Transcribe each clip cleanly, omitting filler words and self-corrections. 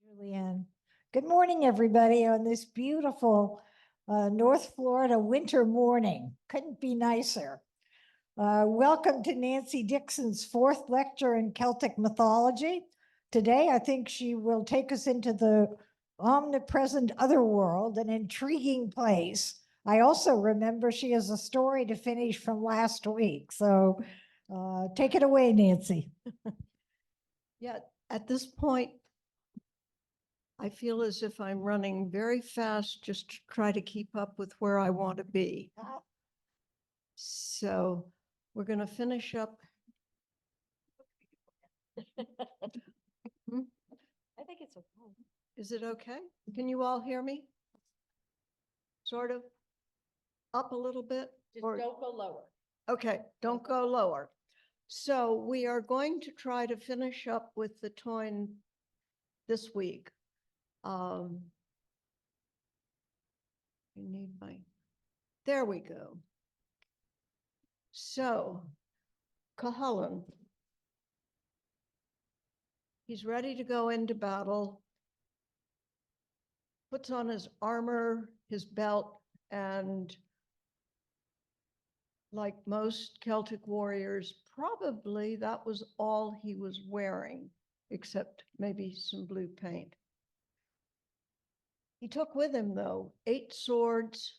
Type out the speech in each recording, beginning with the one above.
Julianne. Good morning, everybody, on this beautiful North Florida winter morning. Couldn't be nicer. Welcome to Nancy Dickson's fourth lecture in Celtic mythology. Today, I think she will take us into the omnipresent otherworld, an intriguing place. I also remember she has a story to finish from last week. So take it away, Nancy. Yeah, at this point, I feel as if I'm running very fast just to try to keep up with where I want to be. So we're going to finish up. I think it's okay. Is it okay? Can you all hear me? Sort of up a little bit? Just or- don't go lower. Okay, don't go lower. So we are going to try to finish up with the Toyne this week. I need there we go. So, Cuchulainn, he's ready to go into battle, puts on his armor, his belt, and like most Celtic warriors, probably that was all he was wearing, except maybe some blue paint. He took with him, though, 8 swords,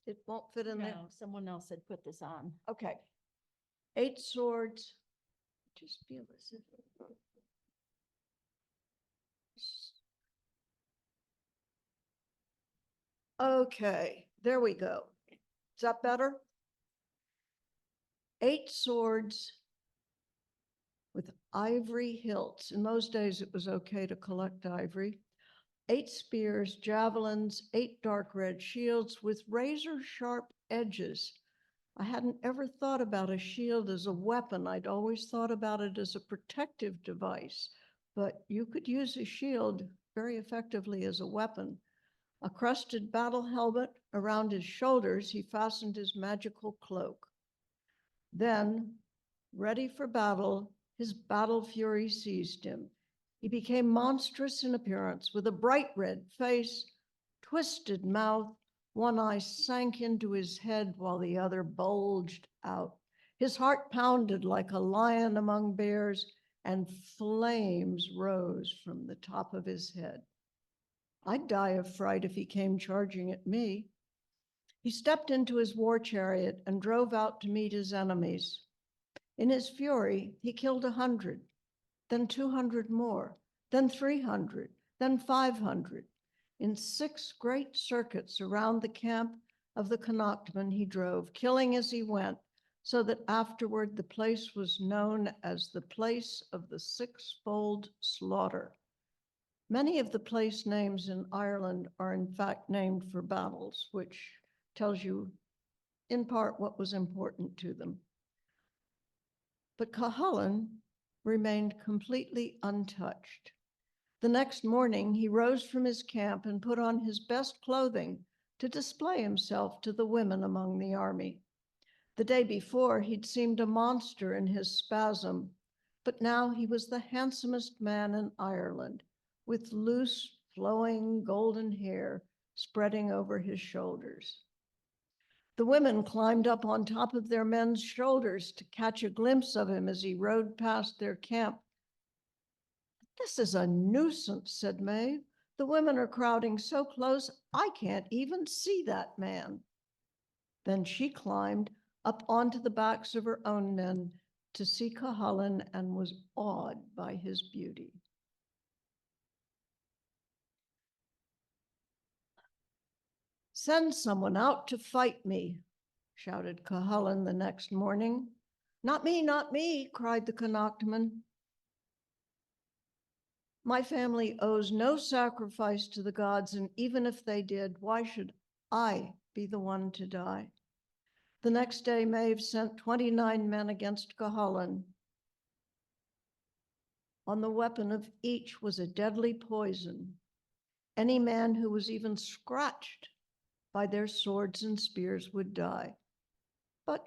it won't fit in there. No, someone else had put this on. Okay. 8 swords. Just feel as if. Okay, there we go. Is that better? 8 swords with ivory hilts. In those days, it was okay to collect ivory. 8 spears, javelins, 8 dark red shields with razor sharp edges. I hadn't ever thought about a shield as a weapon. I'd always thought about it as a protective device, but you could use a shield very effectively as a weapon. A crusted battle helmet around his shoulders, he fastened his magical cloak. Then, ready for battle, his battle fury seized him. He became monstrous in appearance with a bright red face, twisted mouth. One eye sank into his head while the other bulged out. His heart pounded like a lion among bears, and flames rose from the top of his head. I'd die of fright if he came charging at me. He stepped into his war chariot and drove out to meet his enemies. In his fury, he killed 100, then 200 more, then 300, then 500. In 6 great circuits around the camp of the Connachtmen he drove, killing as he went, so that afterward the place was known as the place of the 6-fold slaughter. Many of the place names in Ireland are in fact named for battles, which tells you in part what was important to them. But Cuchulainn remained completely untouched. The next morning, he rose from his camp and put on his best clothing to display himself to the women among the army. The day before, he'd seemed a monster in his spasm, but now he was the handsomest man in Ireland, with loose, flowing golden hair spreading over his shoulders. The women climbed up on top of their men's shoulders to catch a glimpse of him as he rode past their camp. "This is a nuisance," said Maeve. "The women are crowding so close, I can't even see that man." Then she climbed up onto the backs of her own men to see Cuchulainn and was awed by his beauty. "Send someone out to fight me," shouted Cuchulainn the next morning. "Not me, not me," cried the Connachtmen. "My family owes no sacrifice to the gods, and even if they did, why should I be the one to die?" The next day, Maeve sent 29 men against Cuchulainn. On the weapon of each was a deadly poison. Any man who was even scratched by their swords and spears would die. But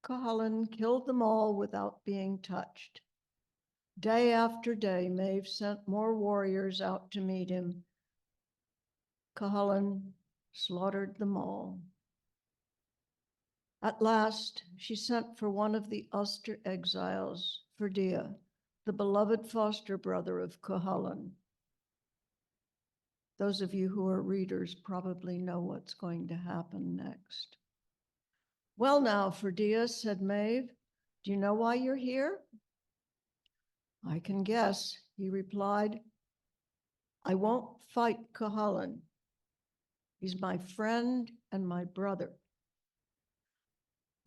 Cuchulainn killed them all without being touched. Day after day, Maeve sent more warriors out to meet him. Cuchulainn slaughtered them all. At last, she sent for one of the Ulster exiles, Ferdia, the beloved foster brother of Cuchulainn. Those of you who are readers probably know what's going to happen next. Well now, Ferdia, said Maeve, do you know why you're here? I can guess, he replied. I won't fight Cuchulainn. He's my friend and my brother.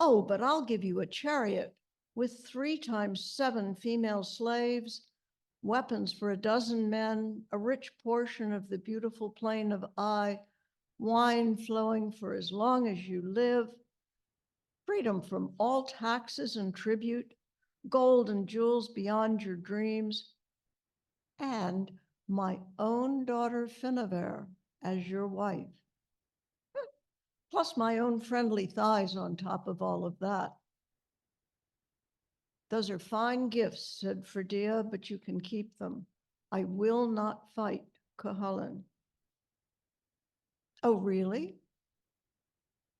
Oh, but I'll give you a chariot with 3 times 7 female slaves, weapons for 12 men, a rich portion of the beautiful plain of Ai, wine flowing for as long as you live, freedom from all taxes and tribute, gold and jewels beyond your dreams, and my own daughter Finnever as your wife. Plus my own friendly thighs on top of all of that. Those are fine gifts, said Ferdia, but you can keep them. I will not fight Cuchulainn. Oh, really?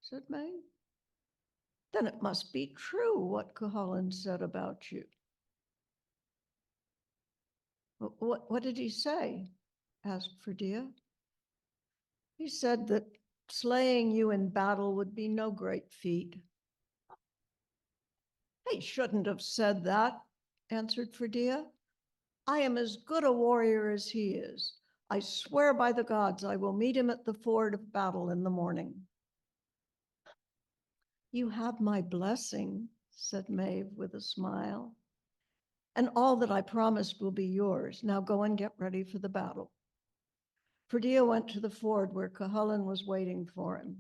Said Maeve. Then it must be true what Cuchulainn said about you. What did he say? Asked Ferdia. He said that slaying you in battle would be no great feat. He shouldn't have said that, answered Ferdia. I am as good a warrior as he is. I swear by the gods I will meet him at the ford of battle in the morning. You have my blessing, said Maeve with a smile, and all that I promised will be yours. Now go and get ready for the battle. Ferdia went to the ford where Cuchulainn was waiting for him.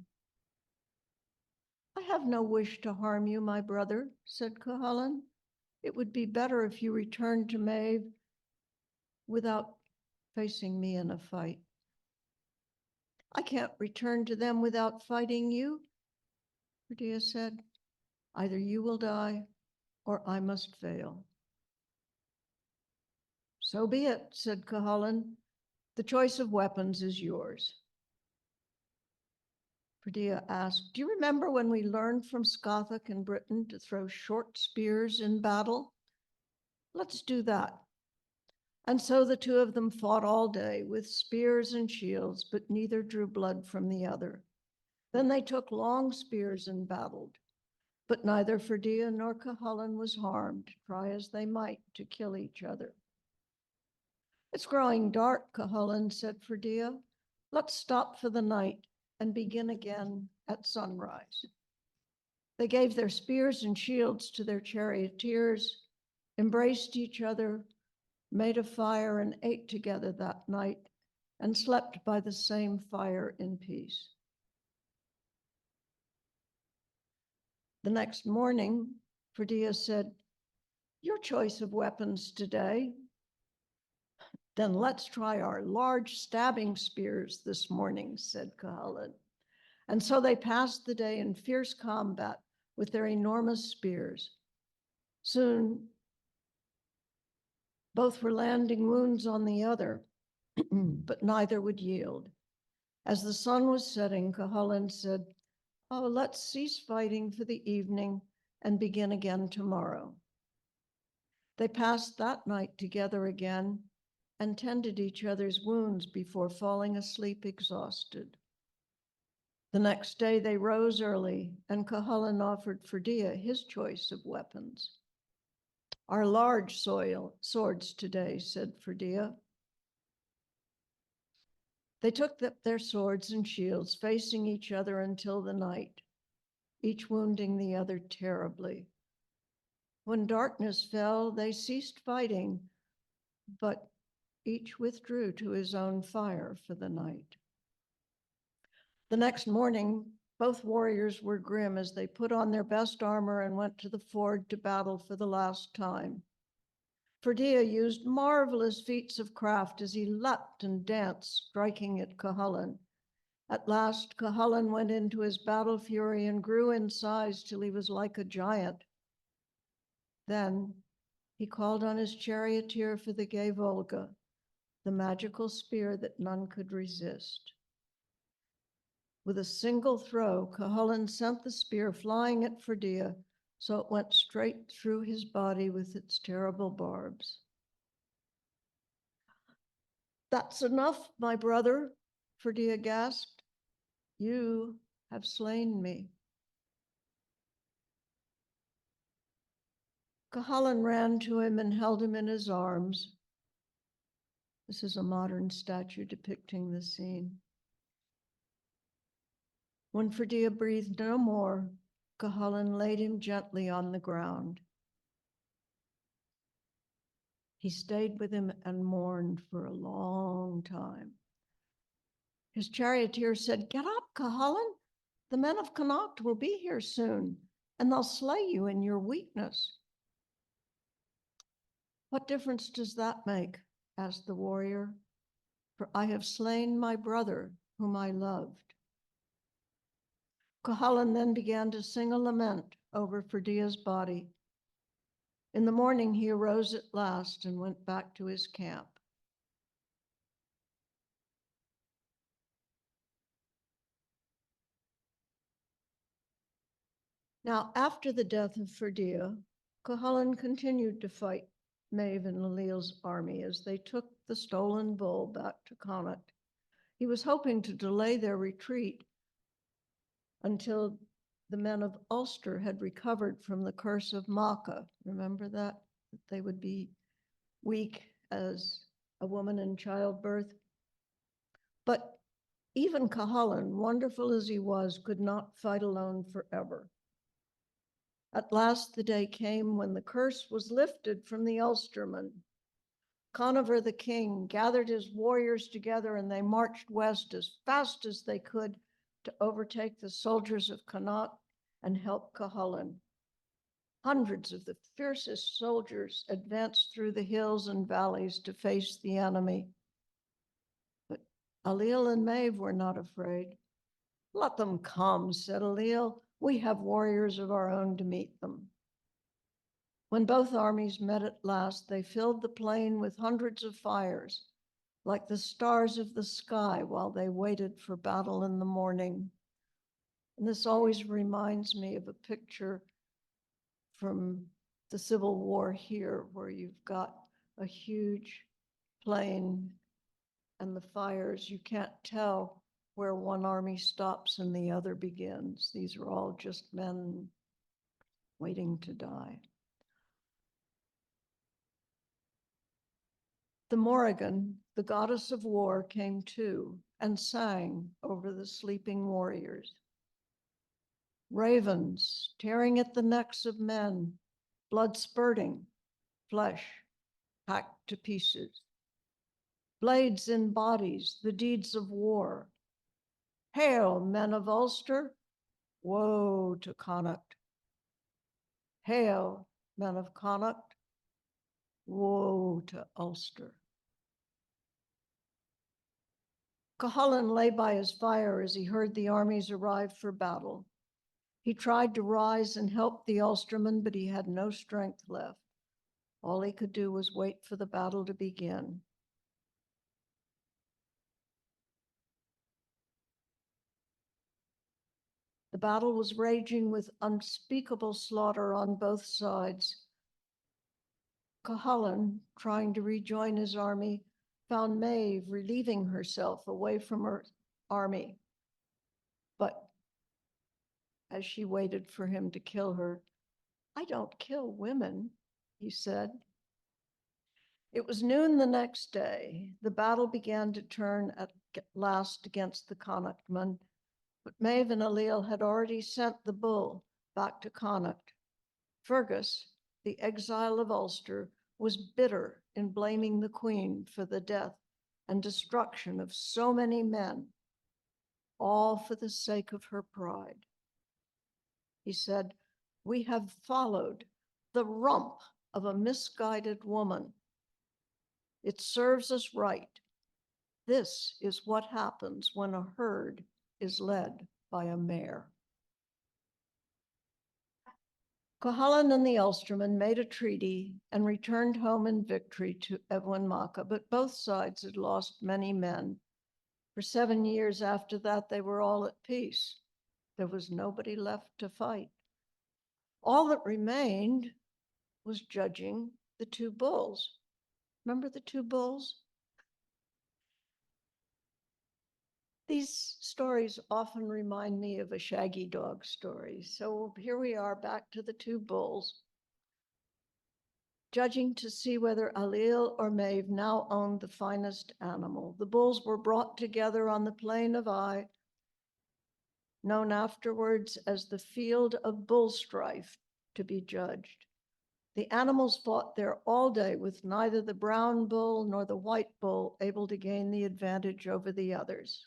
I have no wish to harm you, my brother, said Cuchulainn. It would be better if you returned to Maeve without facing me in a fight. I can't return to them without fighting you, Ferdia said. Either you will die or I must fail. So be it, said Cuchulainn. The choice of weapons is yours. Ferdia asked, do you remember when we learned from Scothach in Britain to throw short spears in battle? Let's do that. And so the 2 of them fought all day with spears and shields, but neither drew blood from the other. Then they took long spears and battled, but neither Ferdia nor Cuchulainn was harmed, try as they might to kill each other. It's growing dark, Cuchulainn said Ferdia. Let's stop for the night and begin again at sunrise. They gave their spears and shields to their charioteers, embraced each other, made a fire and ate together that night, and slept by the same fire in peace. The next morning, Ferdia said, your choice of weapons today. Then let's try our large stabbing spears this morning, said Cuchulainn. And so they passed the day in fierce combat with their enormous spears. Soon, both were landing wounds on the other, but neither would yield. As the sun was setting, Cuchulainn said, oh, let's cease fighting for the evening and begin again tomorrow. They passed that night together again and tended each other's wounds before falling asleep exhausted. The next day they rose early, and Cuchulainn offered Ferdia his choice of weapons. Our large swords today, said Ferdia. They took their swords and shields, facing each other until the night, each wounding the other terribly. When darkness fell, they ceased fighting, but each withdrew to his own fire for the night. The next morning, both warriors were grim as they put on their best armor and went to the ford to battle for the last time. Ferdia used marvelous feats of craft as he leapt and danced, striking at Cuchulainn. At last, Cuchulainn went into his battle fury and grew in size till he was like a giant. Then he called on his charioteer for the gay Volga, the magical spear that none could resist. With a single throw, Cuchulainn sent the spear flying at Ferdia, so it went straight through his body with its terrible barbs. "That's enough, my brother," Ferdia gasped. "You have slain me." Cuchulainn ran to him and held him in his arms. This is a modern statue depicting the scene. When Ferdia breathed no more, Cuchulainn laid him gently on the ground. He stayed with him and mourned for a long time. His charioteer said, "Get up, Cuchulainn. The men of Connacht will be here soon, and they'll slay you in your weakness." "What difference does that make?" asked the warrior. "For I have slain my brother, whom I loved." Cuchulainn then began to sing a lament over Ferdia's body. In the morning, he arose at last and went back to his camp. Now, after the death of Ferdia, Cuchulainn continued to fight Maeve and Lilliel's army as they took the stolen bull back to Connacht. He was hoping to delay their retreat until the men of Ulster had recovered from the curse of Macha. Remember that? That they would be weak as a woman in childbirth. But even Cuchulainn, wonderful as he was, could not fight alone forever. At last the day came when the curse was lifted from the Ulstermen. Conover the king gathered his warriors together, and they marched west as fast as they could to overtake the soldiers of Connacht and help Cuchulainn. Hundreds of the fiercest soldiers advanced through the hills and valleys to face the enemy. But Ailill and Maeve were not afraid. "Let them come," said Ailill. "We have warriors of our own to meet them." When both armies met at last, they filled the plain with hundreds of fires, like the stars of the sky, while they waited for battle in the morning. And this always reminds me of a picture from the Civil War here, where you've got a huge plain and the fires. You can't tell where one army stops and the other begins. These are all just men waiting to die. The Morrigan, the goddess of war, came too and sang over the sleeping warriors. Ravens tearing at the necks of men, blood spurting, flesh hacked to pieces. Blades in bodies, the deeds of war. Hail, men of Ulster, woe to Connacht. Hail, men of Connacht, woe to Ulster. Cuchulainn lay by his fire as he heard the armies arrive for battle. He tried to rise and help the Ulstermen, but he had no strength left. All he could do was wait for the battle to begin. The battle was raging with unspeakable slaughter on both sides. Cuchulainn, trying to rejoin his army, found Maeve relieving herself away from her army. But as she waited for him to kill her, "I don't kill women," he said. It was noon the next day. The battle began to turn at last against the Connachtmen, but Maeve and Ailill had already sent the bull back to Connacht. Fergus, the exile of Ulster, was bitter in blaming the queen for the death and destruction of so many men, all for the sake of her pride. He said, "We have followed the rump of a misguided woman. It serves us right. This is what happens when a herd is led by a mare. Cuchulainn and the Ulstermen made a treaty and returned home in victory to Eowyn Macha, but both sides had lost many men. For 7 years after that, they were all at peace. There was nobody left to fight. All that remained was judging the two bulls. Remember the two bulls? These stories often remind me of a shaggy dog story. So here we are back to the two bulls, judging to see whether Ailill or Maeve now owned the finest animal. The bulls were brought together on the plain of Eye, known afterwards as the Field of Bull Strife, to be judged. The animals fought there all day, with neither the brown bull nor the white bull able to gain the advantage over the others.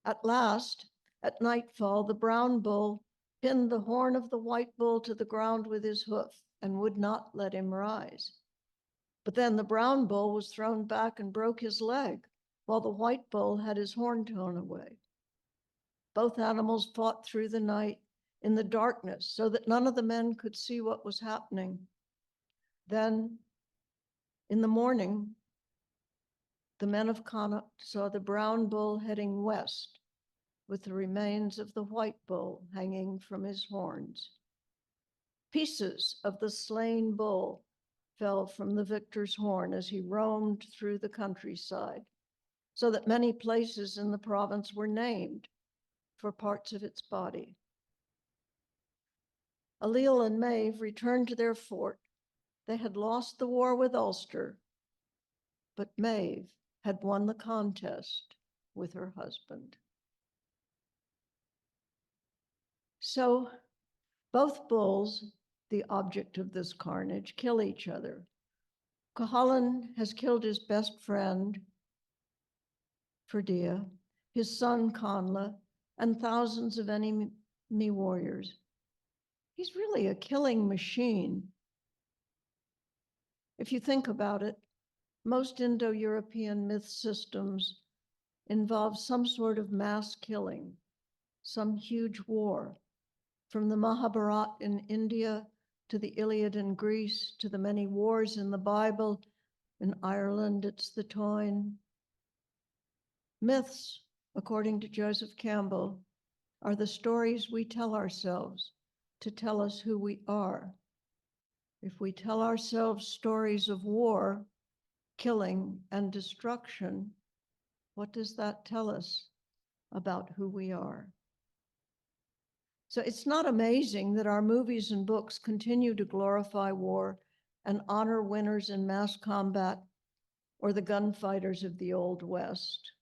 At last, at nightfall, the brown bull pinned the horn of the white bull to the ground with his hoof and would not let him rise. But then the brown bull was thrown back and broke his leg, while the white bull had his horn torn away. Both animals fought through the night in the darkness so that none of the men could see what was happening. Then, in the morning, the men of Connacht saw the brown bull heading west, with the remains of the white bull hanging from his horns. Pieces of the slain bull fell from the victor's horn as he roamed through the countryside, so that many places in the province were named for parts of its body. Ailill and Maeve returned to their fort. They had lost the war with Ulster, but Maeve had won the contest with her husband. So both bulls, the object of this carnage, kill each other. Cuchulainn has killed his best friend, Ferdia, his son Conla, and thousands of enemy warriors. He's really a killing machine. If you think about it, most Indo-European myth systems involve some sort of mass killing, some huge war, from the Mahabharata in India to the Iliad in Greece to the many wars in the Bible. In Ireland, it's the Táin. Myths, according to Joseph Campbell, are the stories we tell ourselves to tell us who we are. If we tell ourselves stories of war, killing, and destruction, what does that tell us about who we are? So it's not amazing that our movies and books continue to glorify war and honor winners in mass combat or the gunfighters of the Old West.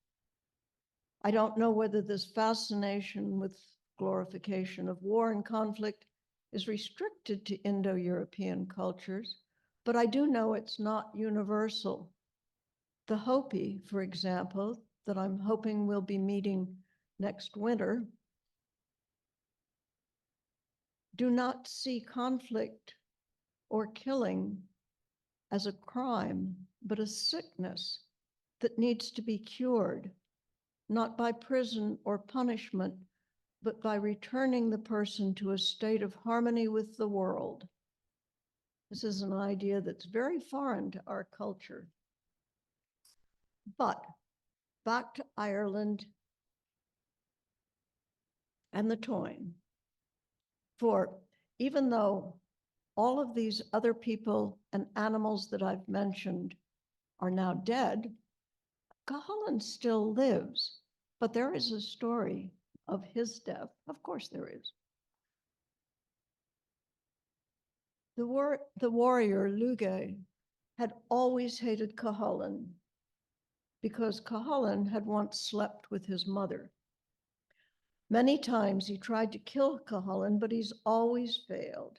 I don't know whether this fascination with glorification of war and conflict is restricted to Indo-European cultures, but I do know it's not universal. The Hopi, for example, that I'm hoping we'll be meeting next winter, do not see conflict or killing as a crime, but a sickness that needs to be cured, not by prison or punishment, but by returning the person to a state of harmony with the world. This is an idea that's very foreign to our culture. But back to Ireland and the Táin. For even though all of these other people and animals that I've mentioned are now dead, Cuchulainn still lives, but there is a story of his death. Of course there is. The warrior Lugae had always hated Cuchulainn because Cuchulainn had once slept with his mother. Many times he tried to kill Cuchulainn, but he's always failed.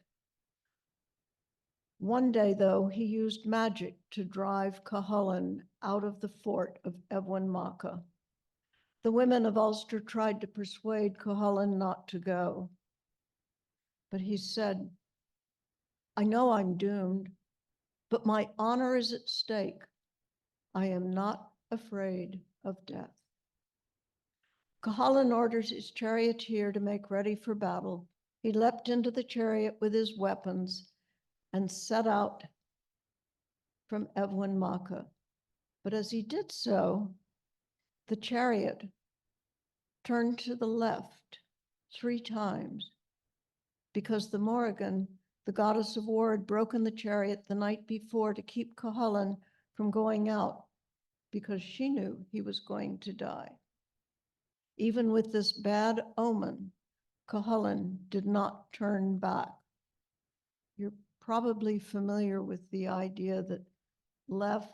One day, though, he used magic to drive Cuchulainn out of the fort of Eowyn Macha. The women of Ulster tried to persuade Cuchulainn not to go. But he said, "I know I'm doomed, but my honor is at stake. I am not afraid of death." Cuchulainn orders his charioteer to make ready for battle. He leapt into the chariot with his weapons and set out from Evlin Macha. But as he did so, the chariot turned to the left 3 times because the Morrigan, the goddess of war, had broken the chariot the night before to keep Cuchulainn from going out because she knew he was going to die. Even with this bad omen, Cuchulainn did not turn back. You're probably familiar with the idea that left,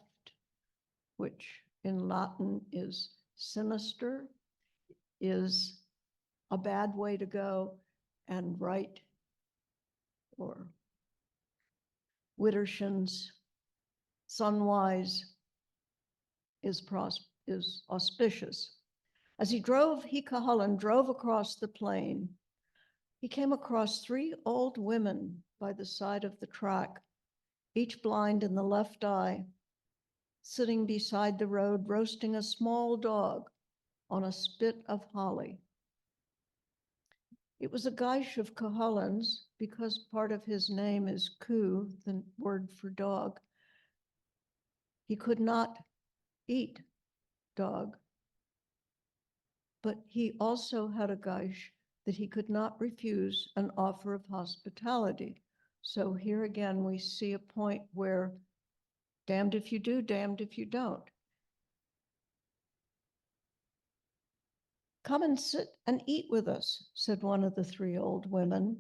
which in Latin is sinister, is a bad way to go, and right, or Wittershins, sunwise, is auspicious. As Cuchulainn drove across the plain. He came across 3 old women by the side of the track, each blind in the left eye, sitting beside the road, roasting a small dog on a spit of holly. It was a gaish of Cuchulainn's because part of his name is Cu, the word for dog. He could not eat dog, but he also had a gaish that he could not refuse an offer of hospitality. So here again, we see a point where damned if you do, damned if you don't. Come and sit and eat with us, said one of the 3 old women.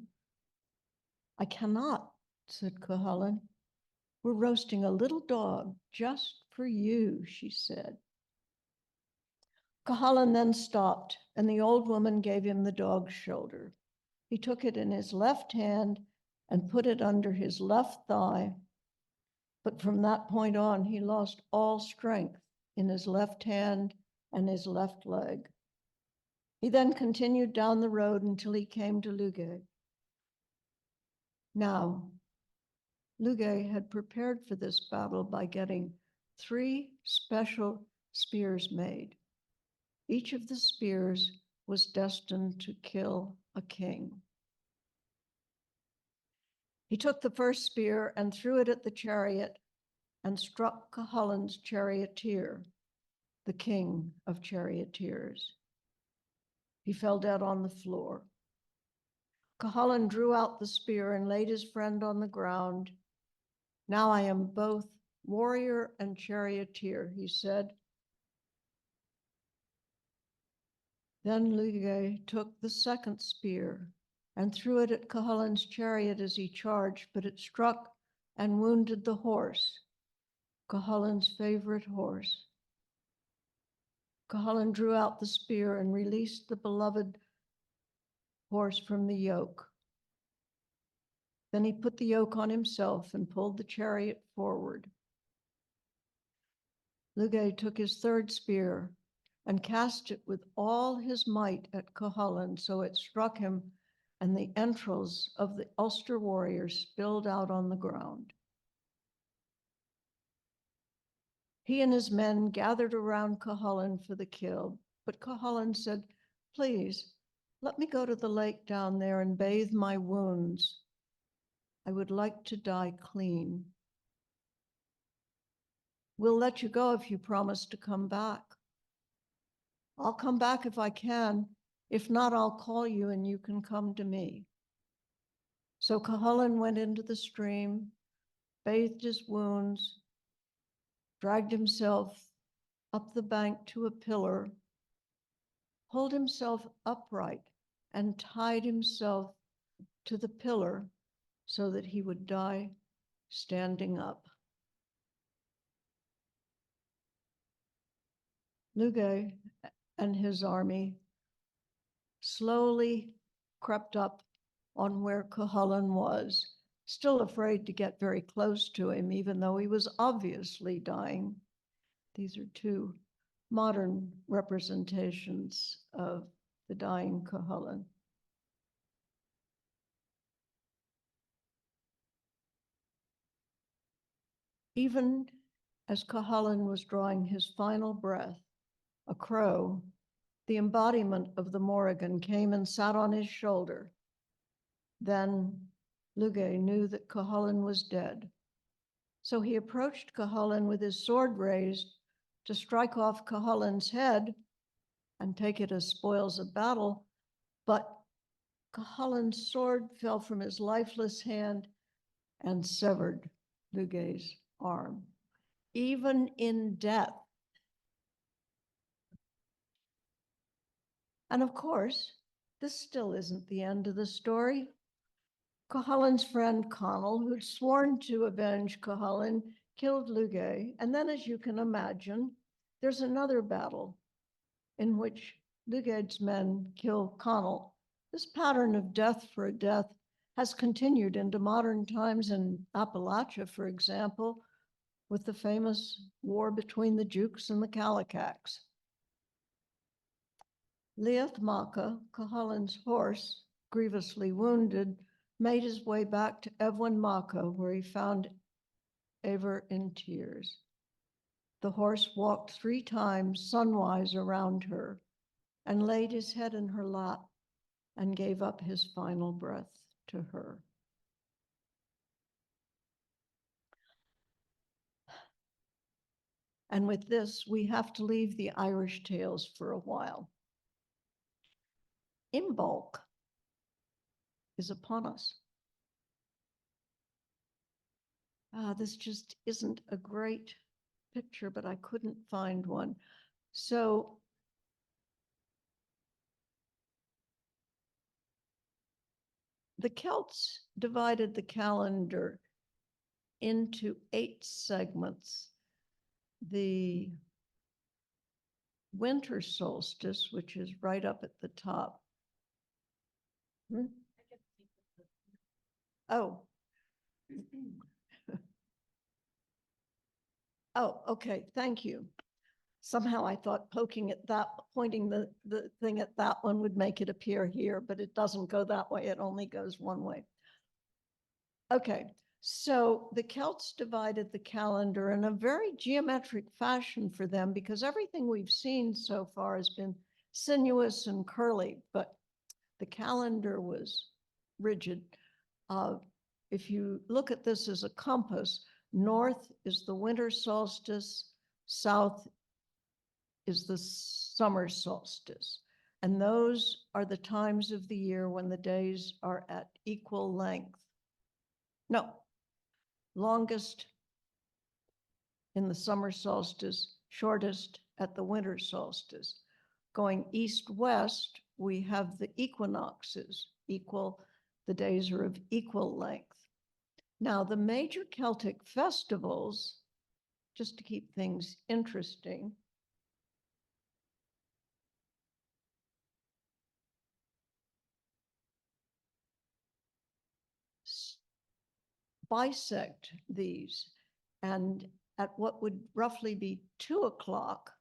I cannot, said Cuchulainn. We're roasting a little dog just for you, she said. Cuchulainn then stopped, and the old woman gave him the dog's shoulder. He took it in his left hand and put it under his left thigh. But from that point on, he lost all strength in his left hand and his left leg. He then continued down the road until he came to Lugay. Now, Lugay had prepared for this battle by getting 3 special spears made. Each of the spears was destined to kill a king. He took the first spear and threw it at the chariot and struck Cuchulainn's charioteer, the king of charioteers. He fell dead on the floor. Cuchulainn drew out the spear and laid his friend on the ground. Now I am both warrior and charioteer, he said. Then Lugay took the second spear and threw it at Cuchulainn's chariot as he charged, but it struck and wounded the horse, Cuchulainn's favorite horse. Cuchulainn drew out the spear and released the beloved horse from the yoke. Then he put the yoke on himself and pulled the chariot forward. Lugay took his third spear and cast it with all his might at Cuchulainn, so it struck him, and the entrails of the Ulster warrior spilled out on the ground. He and his men gathered around Cuchulainn for the kill, but Cuchulainn said, please, let me go to the lake down there and bathe my wounds. I would like to die clean. We'll let you go if you promise to come back. I'll come back if I can. If not, I'll call you and you can come to me. So Cuchulainn went into the stream, bathed his wounds, dragged himself up the bank to a pillar, pulled himself upright, and tied himself to the pillar so that he would die standing up. Lugay and his army slowly crept up on where Cuchulainn was, still afraid to get very close to him, even though he was obviously dying. These are 2 modern representations of the dying Cuchulainn. Even as Cuchulainn was drawing his final breath, a crow the embodiment of the Morrigan, came and sat on his shoulder. Then Lugay knew that Cuchulainn was dead. So he approached Cuchulainn with his sword raised to strike off Cuchulainn's head and take it as spoils of battle. But Cuchulainn's sword fell from his lifeless hand and severed Lugay's arm. Even in death. And of course, this still isn't the end of the story. Cuchulainn's friend Conall, who'd sworn to avenge Cuchulainn, killed Lugay. And then, as you can imagine, there's another battle in which Lugaid's men kill Conall. This pattern of death for a death has continued into modern times in Appalachia, for example, with the famous war between the Jukes and the Kallikaks. Leath Macha, Cuchulainn's horse, grievously wounded, made his way back to Eowyn Macha, where he found Eivor in tears. The horse walked 3 times sunwise around her and laid his head in her lap and gave up his final breath to her. And with this, we have to leave the Irish tales for a while. Imbolc is upon us. This just isn't a great picture, but I couldn't find one. So the Celts divided the calendar into 8 segments. The winter solstice, which is right up at the top. Oh. Oh, okay, thank you. Somehow I thought pointing the thing at that one would make it appear here, but it doesn't go that way. It only goes one way. Okay, so the Celts divided the calendar in a very geometric fashion for them because everything we've seen so far has been sinuous and curly, but the calendar was rigid. If you look at this as a compass, north is the winter solstice, south is the summer solstice. And those are the times of the year when the days are at equal length. No, longest in the summer solstice, shortest at the winter solstice. Going east-west, we have the equinoxes, the days are of equal length. Now, the major Celtic festivals, just to keep things interesting, bisect these, and at what would roughly be 2 o'clock,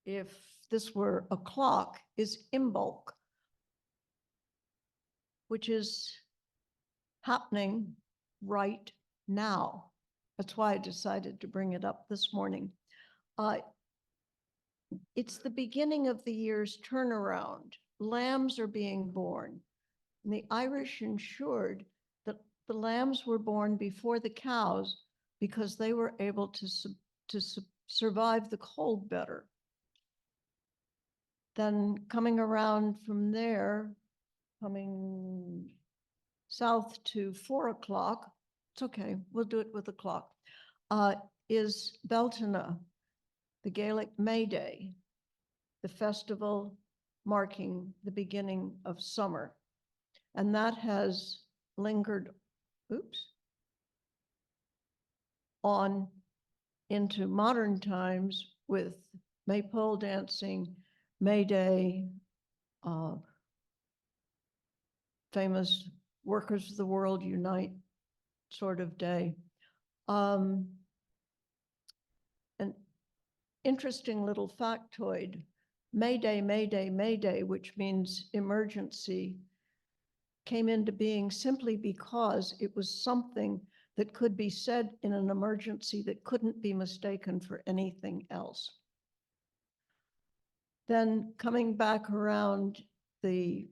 if this were a clock, is Imbolc, which is happening right now. That's why I decided to bring it up this morning. It's the beginning of the year's turnaround. Lambs are being born. And the Irish ensured that the lambs were born before the cows because they were able to survive the cold better. Then coming around from there, coming south to 4 o'clock, it's okay, we'll do it with the clock, is Beltana, the Gaelic May Day, the festival marking the beginning of summer. And that has lingered, on into modern times with maypole dancing, May Day, famous Workers of the World Unite sort of day. An interesting little factoid, May Day, May Day, May Day, which means emergency, came into being simply because it was something that could be said in an emergency that couldn't be mistaken for anything else. Then coming back around the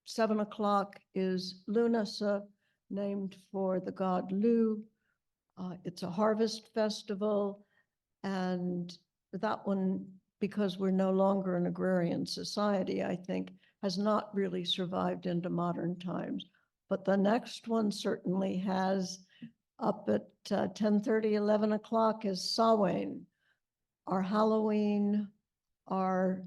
7 o'clock is Lunasa, named for the god Lu. It's a harvest festival, and that one, because we're no longer an agrarian society, I think, has not really survived into modern times. But the next one certainly has. Up at 10:30, 11 o'clock is Samhain, our Halloween, our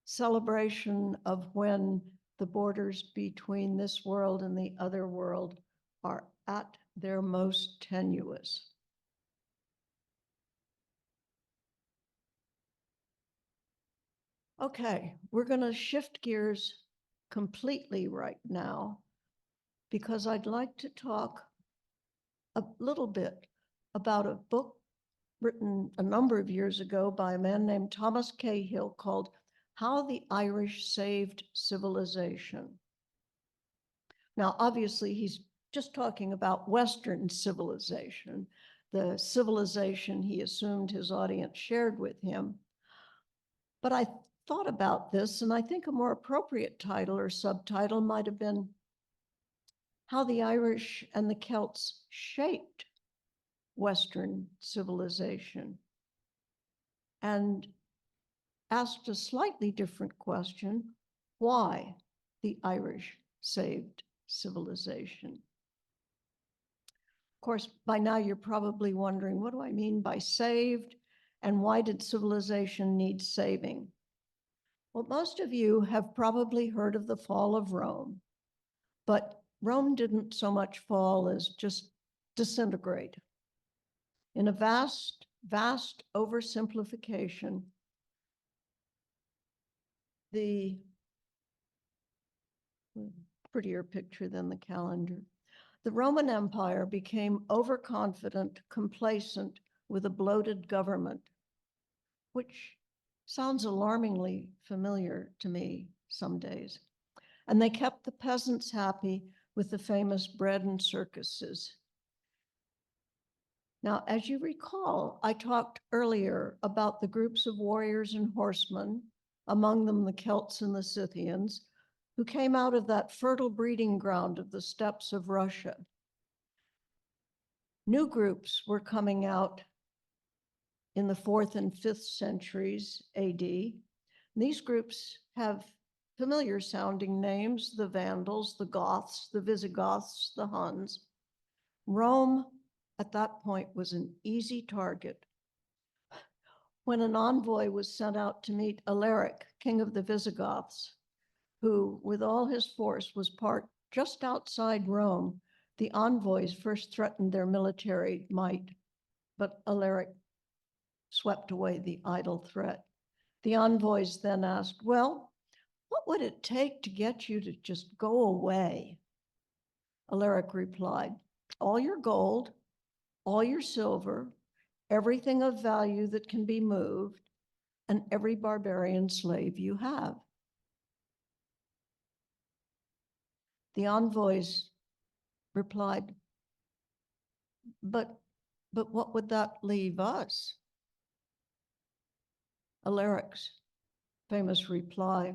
celebration of when the borders between this world and the other world are at their most tenuous. Okay, we're going to shift gears completely right now because I'd like to talk a little bit about a book written a number of years ago by a man named Thomas Cahill called How the Irish Saved Civilization. Now, obviously, he's just talking about Western civilization, the civilization he assumed his audience shared with him. But I thought about this, and I think a more appropriate title or subtitle might have been How the Irish and the Celts Shaped Western Civilization, and asked a slightly different question: why the Irish saved civilization? Of course, by now you're probably wondering, what do I mean by saved, and why did civilization need saving? Well, most of you have probably heard of the fall of Rome, but Rome didn't so much fall as just disintegrate. In a vast, vast oversimplification, the prettier picture than the calendar. The Roman Empire became overconfident, complacent, with a bloated government, which sounds alarmingly familiar to me some days. And they kept the peasants happy with the famous bread and circuses. Now, as you recall, I talked earlier about the groups of warriors and horsemen, among them the Celts and the Scythians, who came out of that fertile breeding ground of the steppes of Russia. New groups were coming out in the 4th and 5th centuries AD. These groups have familiar sounding names: the Vandals, the Goths, the Visigoths, the Huns. Rome at that point was an easy target. When an envoy was sent out to meet Alaric, king of the Visigoths, who with all his force was parked just outside Rome, the envoys first threatened their military might, but Alaric swept away the idle threat. The envoys then asked, well, what would it take to get you to just go away? Alaric replied, all your gold, all your silver, everything of value that can be moved, and every barbarian slave you have. The envoys replied, but what would that leave us? Alaric's famous reply,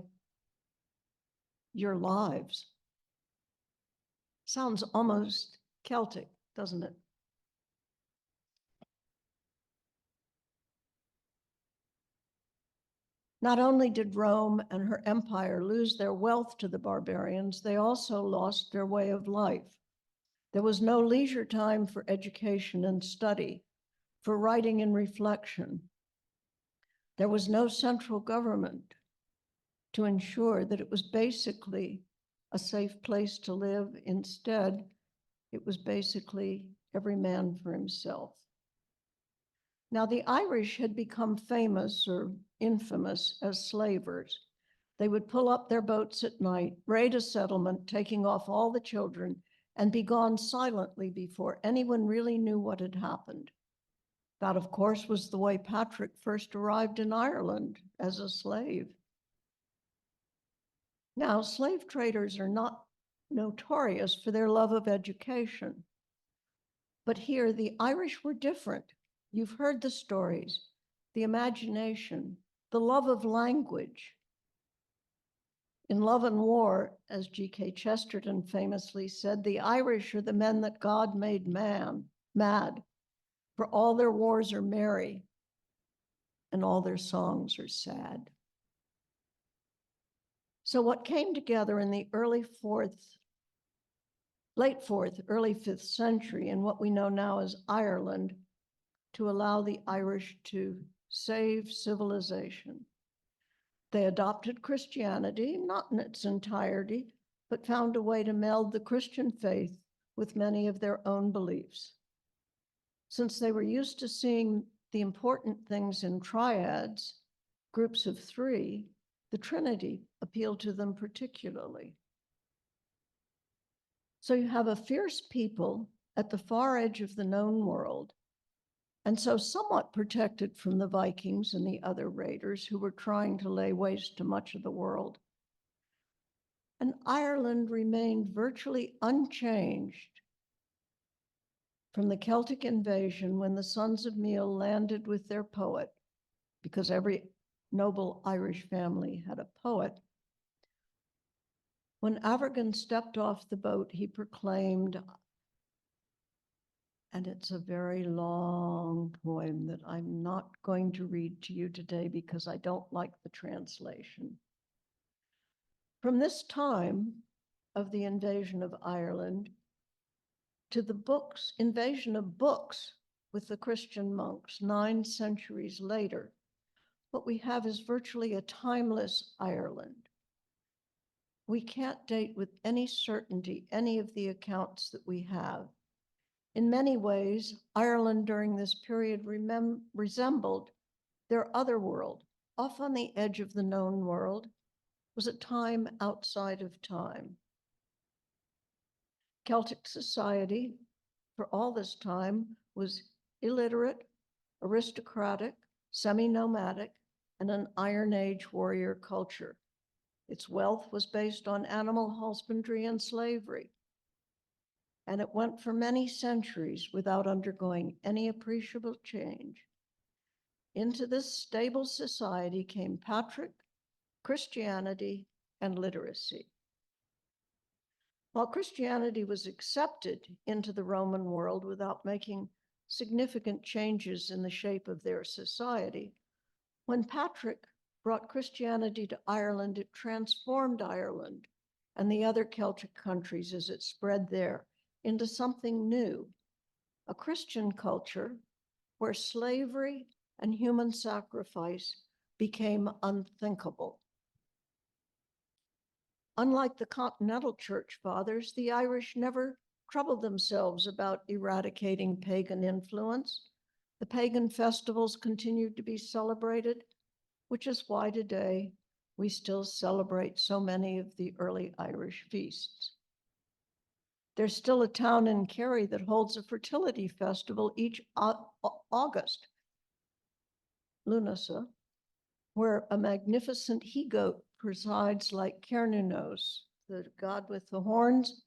your lives. Sounds almost Celtic, doesn't it? Not only did Rome and her empire lose their wealth to the barbarians, they also lost their way of life. There was no leisure time for education and study, for writing and reflection. There was no central government to ensure that it was basically a safe place to live. Instead, it was basically every man for himself. Now, the Irish had become famous or infamous as slavers. They would pull up their boats at night, raid a settlement, taking off all the children, and be gone silently before anyone really knew what had happened. That, of course, was the way Patrick first arrived in Ireland as a slave. Now, slave traders are not notorious for their love of education. But here, the Irish were different. You've heard the stories. the imagination, the love of language. In Love and War, as G.K. Chesterton famously said, the Irish are the men that God made mad, for all their wars are merry and all their songs are sad. So what came together in the late 4th, early 5th century in what we know now as Ireland to allow the Irish to save civilization? They adopted Christianity, not in its entirety, but found a way to meld the Christian faith with many of their own beliefs. Since they were used to seeing the important things in triads, groups of 3, the Trinity appealed to them particularly. So you have a fierce people at the far edge of the known world, and so somewhat protected from the Vikings and the other raiders who were trying to lay waste to much of the world. And Ireland remained virtually unchanged from the Celtic invasion when the sons of Meath landed with their poet, because every noble Irish family had a poet. When Abergan stepped off the boat, he proclaimed, and it's a very long poem that I'm not going to read to you today because I don't like the translation. From this time of the invasion of Ireland to the invasion of books with the Christian monks 9 centuries later, what we have is virtually a timeless Ireland. We can't date with any certainty any of the accounts that we have. In many ways, Ireland during this period resembled their other world, off on the edge of the known world, was a time outside of time. Celtic society, for all this time, was illiterate, aristocratic, semi-nomadic, and an Iron Age warrior culture. Its wealth was based on animal husbandry and slavery, and it went for many centuries without undergoing any appreciable change. Into this stable society came Patrick, Christianity, and literacy. While Christianity was accepted into the Roman world without making significant changes in the shape of their society, when Patrick brought Christianity to Ireland, it transformed Ireland and the other Celtic countries as it spread there into something new, a Christian culture where slavery and human sacrifice became unthinkable. Unlike the continental church fathers, the Irish never troubled themselves about eradicating pagan influence. The pagan festivals continued to be celebrated, which is why today we still celebrate so many of the early Irish feasts. There's still a town in Kerry that holds a fertility festival each August, Lunasa, where a magnificent he-goat presides like Cernunnos, the god with the horns,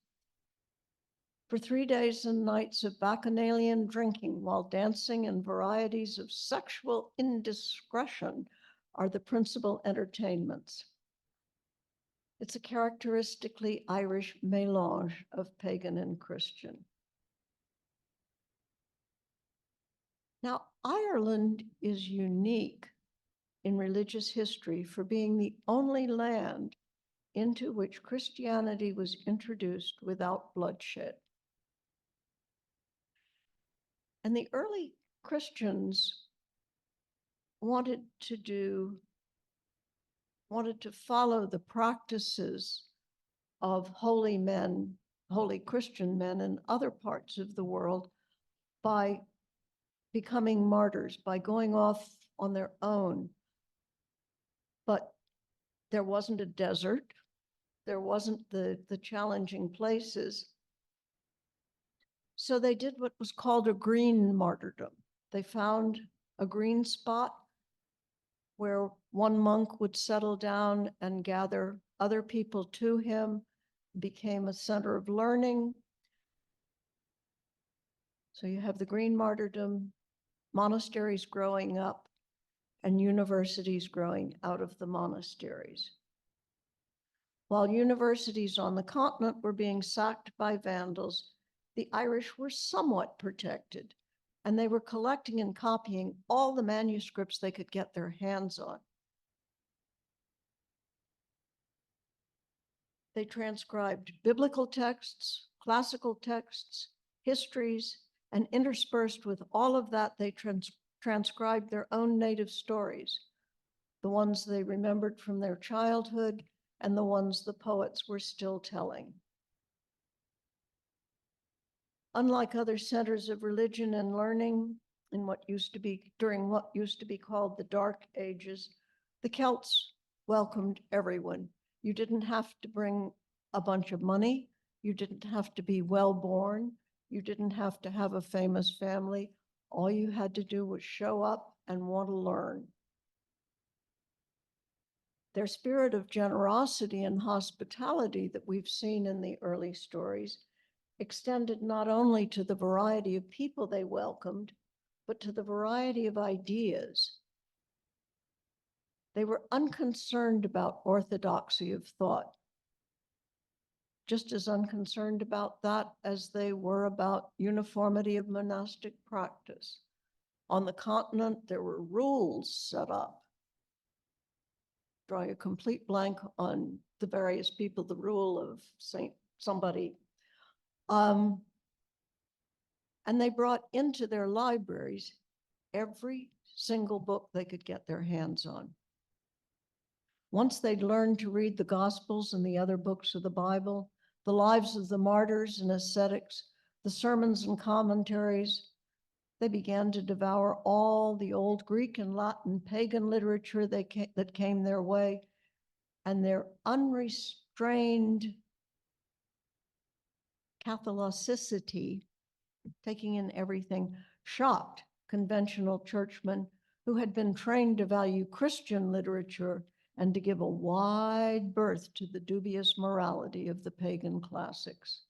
for 3 days and nights of bacchanalian drinking while dancing and varieties of sexual indiscretion are the principal entertainments. It's a characteristically Irish mélange of pagan and Christian. Now, Ireland is unique in religious history for being the only land into which Christianity was introduced without bloodshed. And the early Christians wanted to follow the practices of holy men, holy Christian men in other parts of the world by becoming martyrs, by going off on their own. But there wasn't a desert, there wasn't the challenging places. So they did what was called a green martyrdom. They found a green spot where one monk would settle down and gather other people to him, became a center of learning. So you have the green martyrdom, monasteries growing up, and universities growing out of the monasteries. While universities on the continent were being sacked by Vandals, the Irish were somewhat protected, and they were collecting and copying all the manuscripts they could get their hands on. They transcribed biblical texts, classical texts, histories, and interspersed with all of that, they transcribed their own native stories, the ones they remembered from their childhood and the ones the poets were still telling. Unlike other centers of religion and learning in during what used to be called the Dark Ages, the Celts welcomed everyone. You didn't have to bring a bunch of money. You didn't have to be well-born. You didn't have to have a famous family. All you had to do was show up and want to learn. Their spirit of generosity and hospitality that we've seen in the early stories extended not only to the variety of people they welcomed, but to the variety of ideas. They were unconcerned about orthodoxy of thought, just as unconcerned about that as they were about uniformity of monastic practice. On the continent, there were rules set up. Drawing a complete blank on the various people, the rule of Saint somebody. And they brought into their libraries every single book they could get their hands on. Once they'd learned to read the Gospels and the other books of the Bible, the lives of the martyrs and ascetics, the sermons and commentaries, they began to devour all the old Greek and Latin pagan literature that came their way, and their unrestrained Catholicity, taking in everything, shocked conventional churchmen who had been trained to value Christian literature and to give a wide berth to the dubious morality of the pagan classics.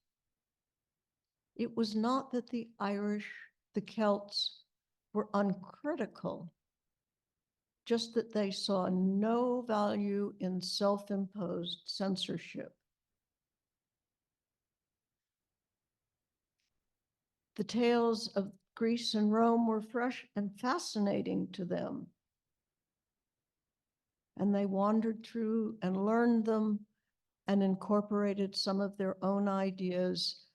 It was not that the Irish, the Celts, were uncritical, just that they saw no value in self-imposed censorship. The tales of Greece and Rome were fresh and fascinating to them, and they wandered through and learned them and incorporated some of their own ideas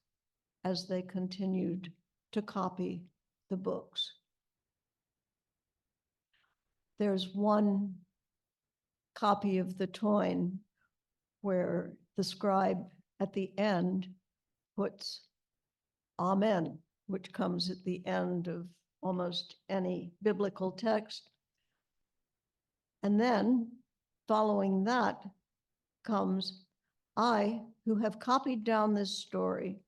as they continued to copy the books. There's one copy of the Toyn where the scribe at the end puts Amen, which comes at the end of almost any biblical text. And then following that comes, I, who have copied down this story,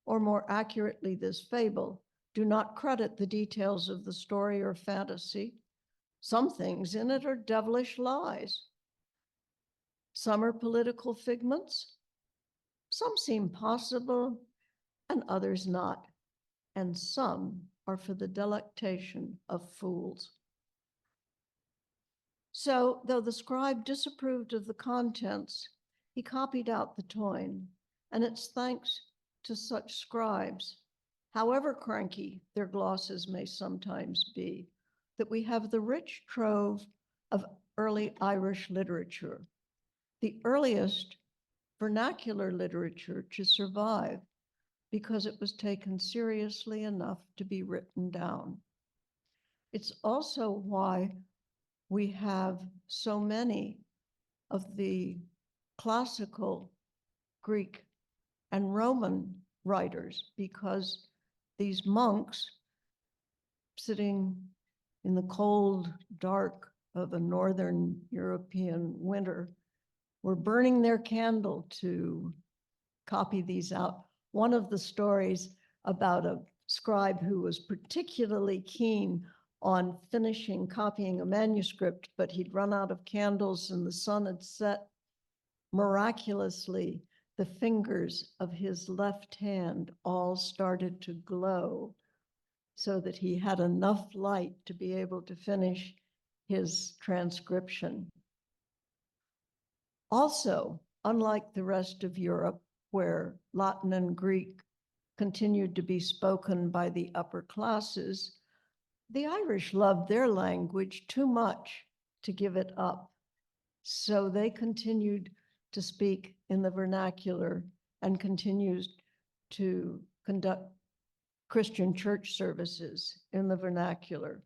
or more accurately, this fable, do not credit the details of the story or fantasy. Some things in it are devilish lies. Some are political figments. Some seem possible and others not. And some are for the delectation of fools. So, though the scribe disapproved of the contents, he copied out the Toyn, and it's thanks to such scribes, however cranky their glosses may sometimes be, that we have the rich trove of early Irish literature, the earliest vernacular literature to survive because it was taken seriously enough to be written down. It's also why we have so many of the classical Greek and Roman writers, because these monks sitting in the cold dark of a Northern European winter were burning their candle to copy these out. One of the stories about a scribe who was particularly keen on finishing copying a manuscript, but he'd run out of candles and the sun had set. Miraculously, the fingers of his left hand all started to glow so that he had enough light to be able to finish his transcription. Also, unlike the rest of Europe, where Latin and Greek continued to be spoken by the upper classes, the Irish loved their language too much to give it up. So they continued to speak in the vernacular and continued to conduct Christian church services in the vernacular.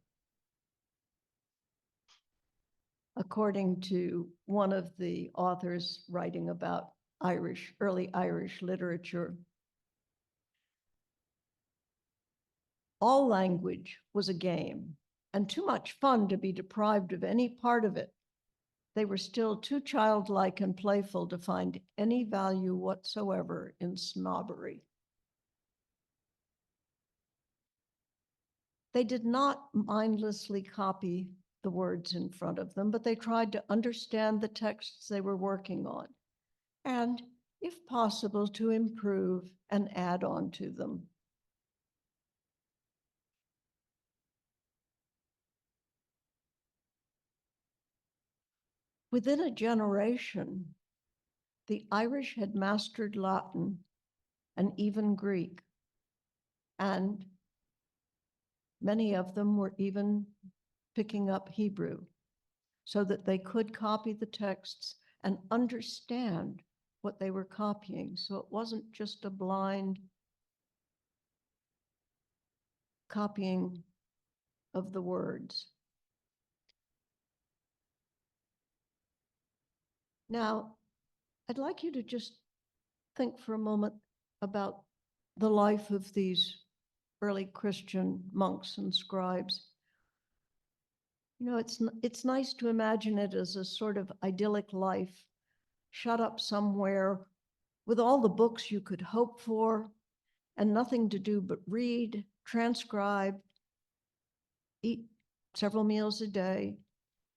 According to one of the authors writing about early Irish literature, all language was a game and too much fun to be deprived of any part of it. They were still too childlike and playful to find any value whatsoever in snobbery. They did not mindlessly copy the words in front of them, but they tried to understand the texts they were working on, and, if possible, to improve and add on to them. Within a generation, the Irish had mastered Latin and even Greek, and many of them were even picking up Hebrew so that they could copy the texts and understand what they were copying. So it wasn't just a blind copying of the words. Now, I'd like you to just think for a moment about the life of these early Christian monks and scribes. You know, it's nice to imagine it as a sort of idyllic life, shut up somewhere with all the books you could hope for and nothing to do but read, transcribe, eat several meals a day,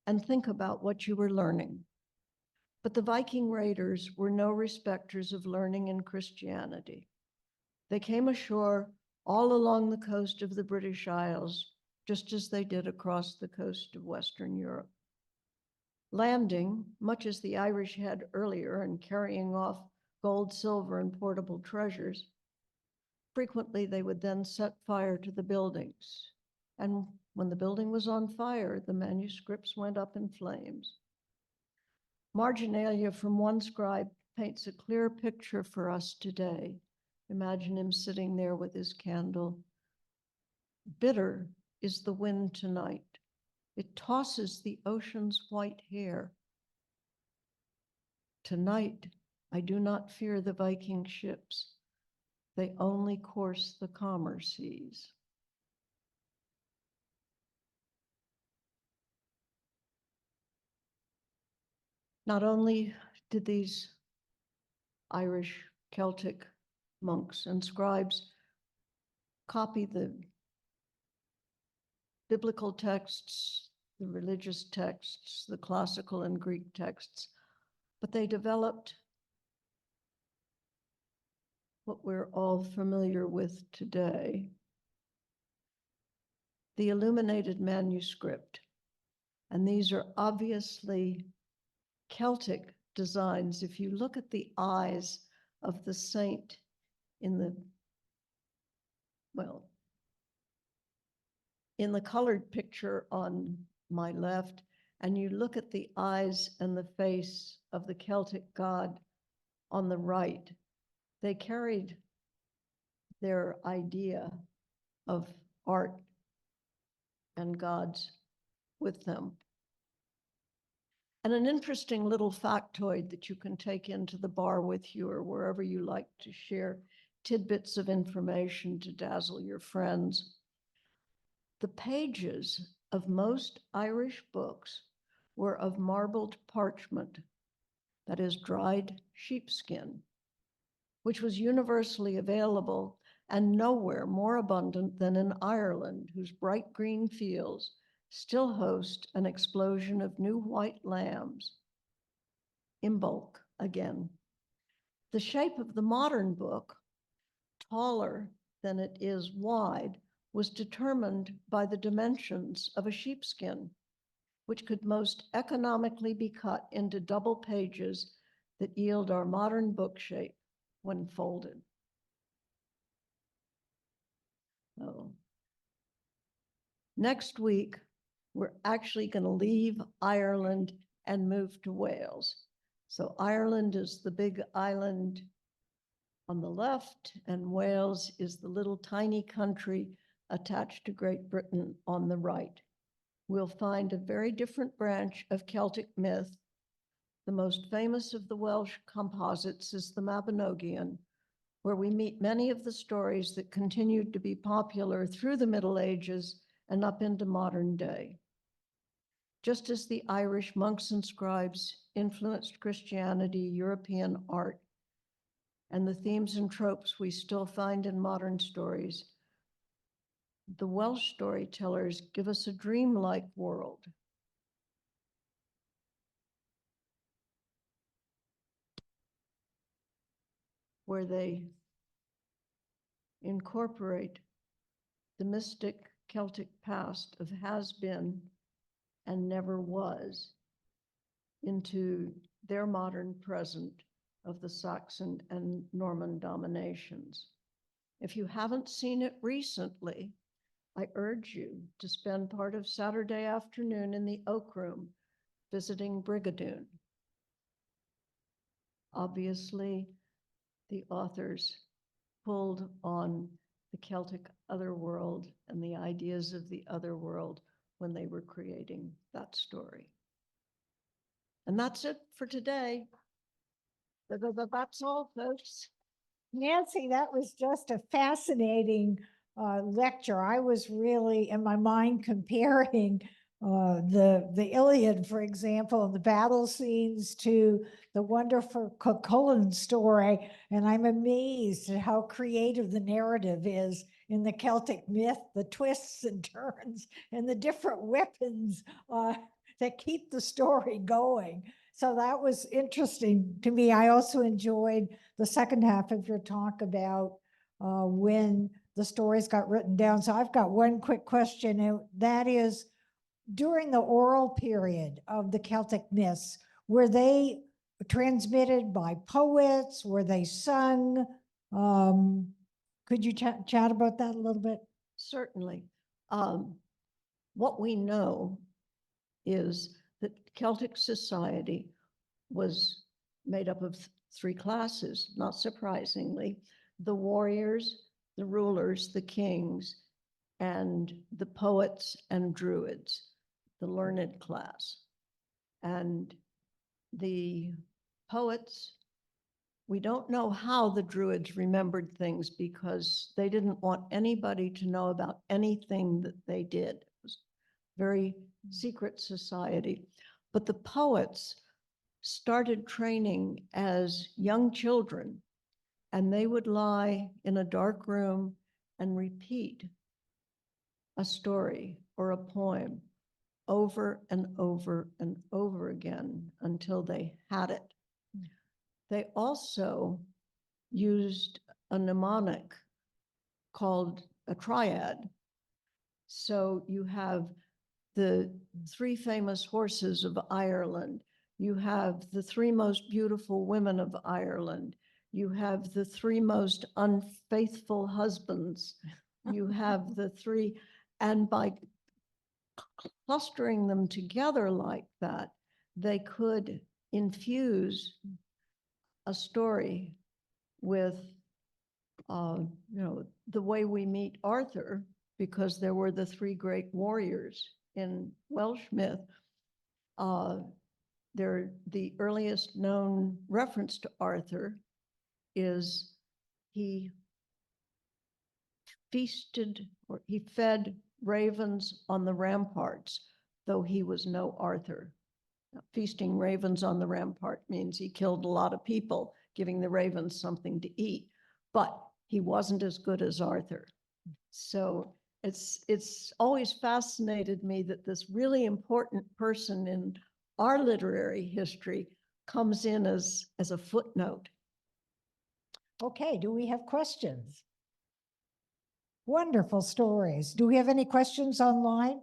and think about what you were learning. But the Viking raiders were no respecters of learning in Christianity. They came ashore all along the coast of the British Isles, just as they did across the coast of Western Europe. Landing, much as the Irish had earlier, and carrying off gold, silver, and portable treasures, frequently they would then set fire to the buildings. And when the building was on fire, the manuscripts went up in flames. Marginalia from one scribe paints a clear picture for us today. Imagine him sitting there with his candle. Bitter is the wind tonight. It tosses the ocean's white hair. Tonight, I do not fear the Viking ships. They only course the calmer seas. Not only did these Irish Celtic monks and scribes copy the biblical texts, the religious texts, the classical and Greek texts, but they developed what we're all familiar with today, the illuminated manuscript. And these are obviously Celtic designs. If you look at the eyes of the saint in the, well, in the colored picture on my left, and you look at the eyes and the face of the Celtic god on the right, they carried their idea of art and gods with them. And an interesting little factoid that you can take into the bar with you or wherever you like to share tidbits of information to dazzle your friends. The pages of most Irish books were of marbled parchment, that is dried sheepskin, which was universally available and nowhere more abundant than in Ireland, whose bright green fields still host an explosion of new white lambs in bulk again. The shape of the modern book, taller than it is wide, was determined by the dimensions of a sheepskin, which could most economically be cut into double pages that yield our modern book shape when folded. So next week, we're actually going to leave Ireland and move to Wales. So Ireland is the big island on the left, and Wales is the little tiny country attached to Great Britain on the right. We'll find a very different branch of Celtic myth. The most famous of the Welsh composites is the Mabinogion, where we meet many of the stories that continued to be popular through the Middle Ages and up into modern day. Just as the Irish monks and scribes influenced Christianity, European art, and the themes and tropes we still find in modern stories, the Welsh storytellers give us a dreamlike world. Where they incorporate the mystic Celtic past of has been and never was into their modern present of the Saxon and Norman dominations. If you haven't seen it recently, I urge you to spend part of Saturday afternoon in the Oak Room visiting Brigadoon. Obviously, the authors pulled on the Celtic otherworld and the ideas of the otherworld when they were creating that story. And that's it for today. That's all, folks. Nancy, that was just a fascinating lecture. I was really in my mind comparing the Iliad, for example, and the battle scenes to the wonderful Cuchulainn story, and I'm amazed at how creative the narrative is in the Celtic myth, the twists and turns, and the different weapons that keep the story going. So that was interesting to me. I also enjoyed the second half of your talk about when the stories got written down. So I've got one quick question, and that is, during the oral period of the Celtic myths, were they transmitted by poets? Were they sung? Could you chat about that a little bit? Certainly. What we know is that Celtic society was made up of three classes, not surprisingly: the warriors, the rulers, the kings, and the poets and druids, the learned class. And the poets, we don't know how the druids remembered things because they didn't want anybody to know about anything that they did. It was a very secret society. But the poets started training as young children, and they would lie in a dark room and repeat a story or a poem over and over and over again until they had it. They also used a mnemonic called a triad. So you have the three famous horses of Ireland. You have the three most beautiful women of Ireland. You have the three most unfaithful husbands. You have the three, and by clustering them together like that, they could infuse a story with, the way we meet Arthur, because there were the three great warriors in Welsh myth. The earliest known reference to Arthur is he feasted, or he fed ravens on the ramparts, though he was no Arthur. Now, feasting ravens on the rampart means he killed a lot of people, giving the ravens something to eat, but he wasn't as good as Arthur. So it's always fascinated me that this really important person in our literary history comes in as a footnote. Okay, do we have questions? Wonderful stories. Do we have any questions online?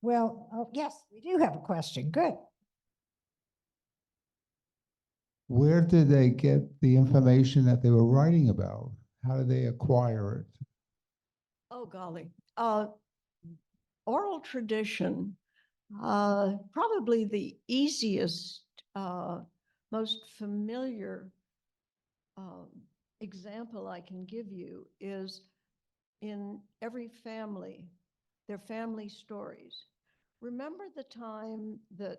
Well, oh, yes, we do have a question. Good. Where did they get the information that they were writing about? How did they acquire it? Oh, golly. Oral tradition, probably the easiest, most familiar example I can give you is in every family, their family stories. Remember the time that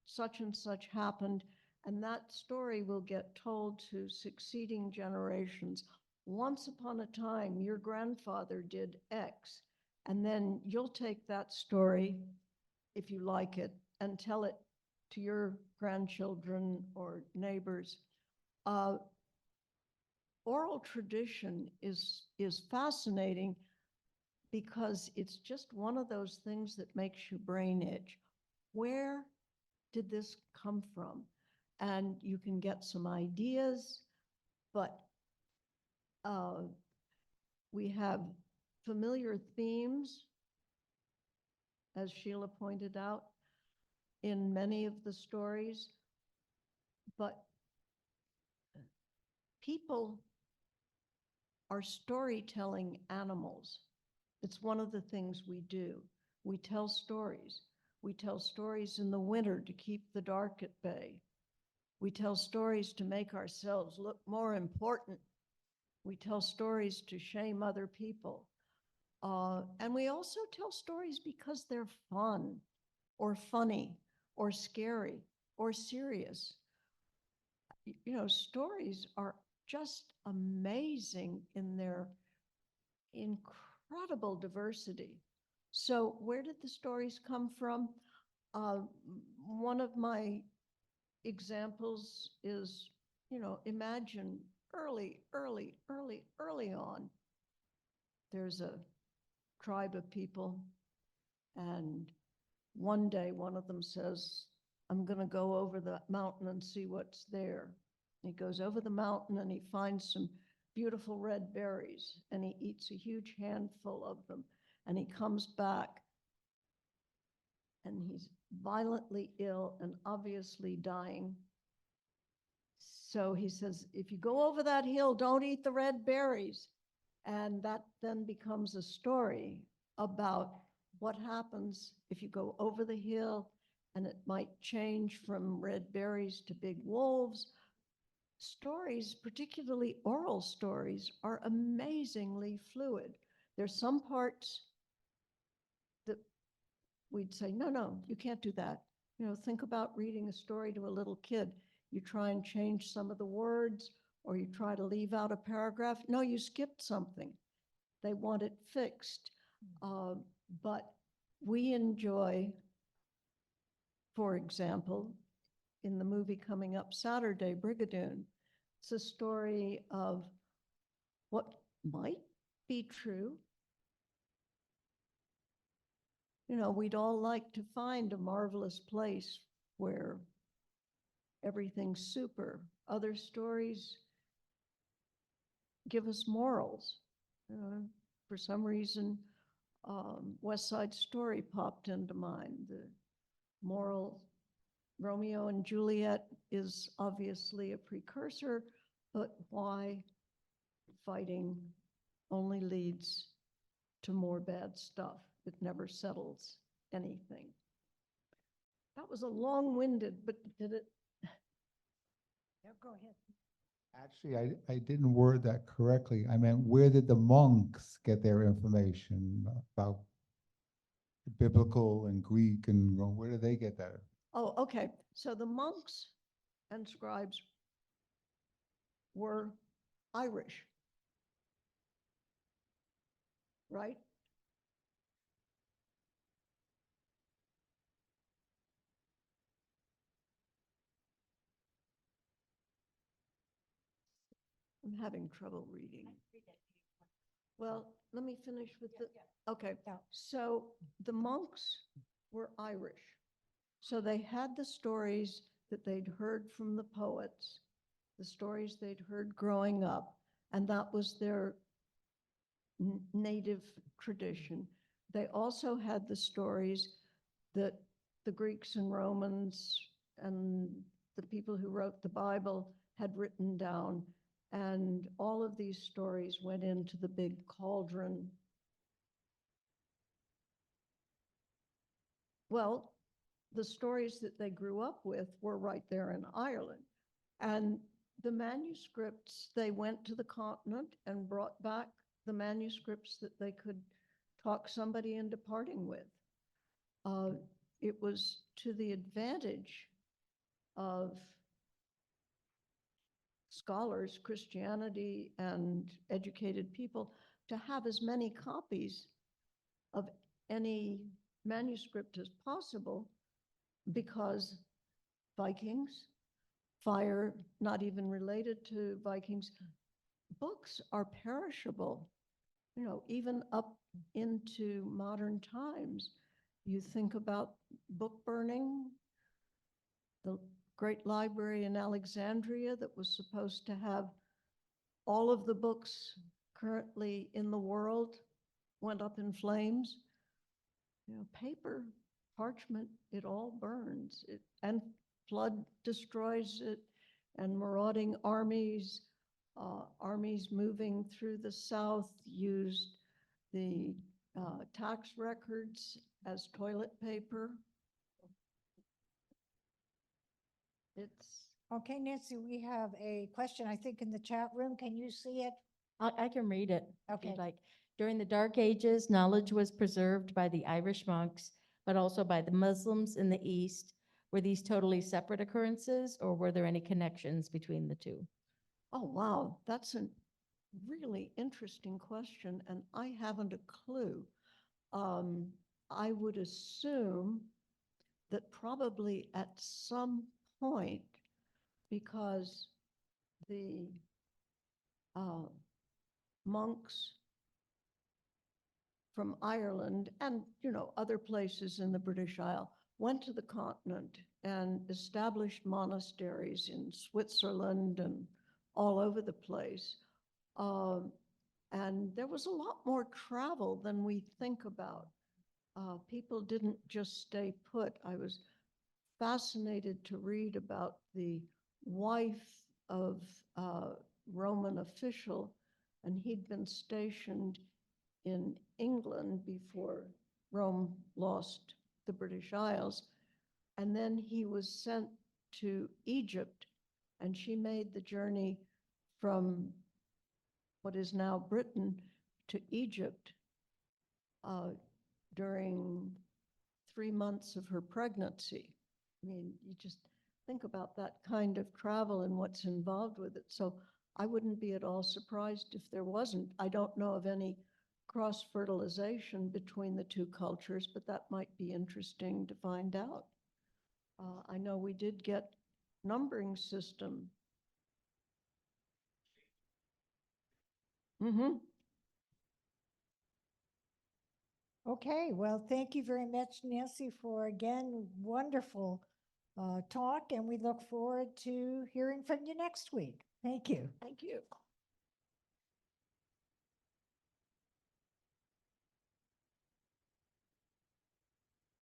such and such happened, and that story will get told to succeeding generations. Once upon a time, your grandfather did X, and then you'll take that story, if you like it, and tell it to your grandchildren or neighbors. Oral tradition is fascinating because it's just one of those things that makes your brain itch. Where did this come from? And you can get some ideas, but we have familiar themes, as Sheila pointed out, in many of the stories, but people are storytelling animals. It's one of the things we do. We tell stories. We tell stories in the winter to keep the dark at bay. We tell stories to make ourselves look more important. We tell stories to shame other people. And we also tell stories because they're fun or funny or scary or serious. You know, stories are just amazing in their incredible diversity. So where did the stories come from? One of my examples is, you know, imagine early on, there's a tribe of people, and one day one of them says, I'm going to go over the mountain and see what's there. He goes over the mountain and he finds some beautiful red berries, and he eats a huge handful of them, and he comes back and he's violently ill and obviously dying. So he says, if you go over that hill, don't eat the red berries. And that then becomes a story about what happens if you go over the hill, and it might change from red berries to big wolves. Stories, particularly oral stories, are amazingly fluid. There's some parts that we'd say, no, you can't do that. You know, think about reading a story to a little kid. You try and change some of the words, or you try to leave out a paragraph. No, you skipped something. They want it fixed. But we enjoy, for example, in the movie coming up Saturday, Brigadoon, it's a story of what might be true. You know, we'd all like to find a marvelous place where everything's super. Other stories give us morals. For some reason, West Side Story popped into mind. The moral Romeo and Juliet is obviously a precursor, but why fighting only leads to more bad stuff? It never settles anything. That was a long-winded, but did it? Yeah, go ahead. Actually, I didn't word that correctly. I meant, where did the monks get their information about biblical and Greek, and where did they get that? Oh, okay. So the monks and scribes were Irish, right? I'm having trouble reading. Well, let me finish with the, okay. Yeah. So the monks were Irish. So they had the stories that they'd heard from the poets, the stories they'd heard growing up, and that was their native tradition. They also had the stories that the Greeks and Romans and the people who wrote the Bible had written down. And all of these stories went into the big cauldron. Well, the stories that they grew up with were right there in Ireland. And the manuscripts, they went to the continent and brought back the manuscripts that they could talk somebody into parting with. It was to the advantage of scholars, Christianity, and educated people to have as many copies of any manuscript as possible, because Vikings, fire, not even related to Vikings, books are perishable, you know, even up into modern times. You think about book burning, the great library in Alexandria that was supposed to have all of the books currently in the world went up in flames. You know, paper, parchment, it all burns. And flood destroys it, and marauding armies, armies moving through the South used the tax records as toilet paper. It's, Okay, Nancy, we have a question, I think, in the chat room. Can you see it? I can read it. if you'd Okay. Like, during the Dark Ages, knowledge was preserved by the Irish monks, but also by the Muslims in the East. Were these totally separate occurrences, or were there any connections between the two? oh, wow, that's a really interesting question, and I haven't a clue. I would assume that probably at some point, because the monks from Ireland and, you know, other places in the British Isle went to the continent and established monasteries in Switzerland and all over the place. And there was a lot more travel than we think about. People didn't just stay put. I was fascinated to read about the wife of a Roman official, and he'd been stationed in England before Rome lost the British Isles. And then he was sent to Egypt, and she made the journey from what is now Britain to Egypt during 3 months of her pregnancy. I mean, you just think about that kind of travel and what's involved with it. So I wouldn't be at all surprised if there wasn't. I don't know of any cross-fertilization between the two cultures, but that might be interesting to find out. I know we did get numbering system. Mm-hmm. Okay, well, thank you very much, Nancy, for again, wonderful talk, and we look forward to hearing from you next week. Thank you. Thank you.